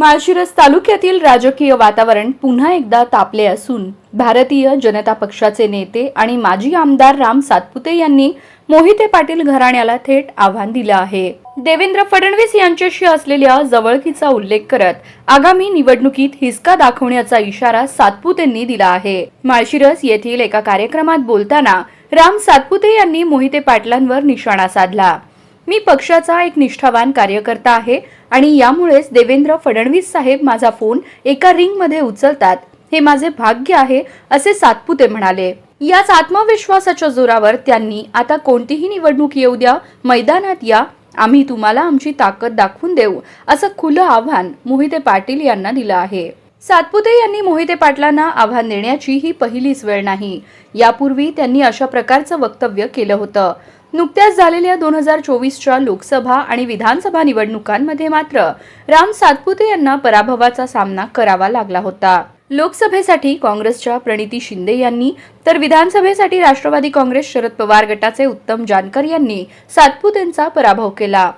माळशिरस तालुक्यातील राजकीय वातावरण पुन्हा एकदा तापले असून भारतीय जनता पक्षाचे नेते आणि माजी आमदार राम सातपुते यांनी मोहिते पाटील घराण्याला थेट आव्हान दिलं आहे। देवेंद्र फडणवीस यांच्याशी असलेल्या जवळकीचा उल्लेख करत आगामी निवडणुकीत हिसका दाखवण्याचा इशारा सातपुतेंनी दिला आहे। माळशिरस येथील एका कार्यक्रमात बोलताना राम सातपुते यांनी मोहिते पाटलांवर निशाणा साधला। मी पक्षाचा एक निष्ठावान कार्यकर्ता आहे आणि यामुळेच देवेंद्र फडणवीस साहेब माझा फोन एका रिंग मध्ये उचलतात, हे माझे भाग्य आहे असे सातपुते म्हणाले। याच आत्मविश्वासाच्या जोरावर त्यांनी आता कोणतीही निवडणूक येऊ द्या, मैदानात या, आम्ही तुम्हाला आमची ताकद दाखवून देऊ असं खुलं आव्हान मोहिते पाटील यांना दिलं आहे। सातपुते यांनी मोहिते पाटलांना आव्हान देण्याची ही पहिलीच वेळ नाही। यापूर्वी त्यांनी अशा प्रकारचं वक्तव्य केलं होतं। नुकत्याच झालेल्या 2024च्या लोकसभा आणि विधानसभा निवडणुकांमध्ये मात्र राम सातपुते यांना पराभवाचा सामना करावा लागला होता। लोकसभेसाठी काँग्रेसच्या प्रणिती शिंदे यांनी तर विधानसभेसाठी राष्ट्रवादी काँग्रेस शरद पवार गटाचे उत्तम जानकर यांनी सातपुतेंचा पराभव केला।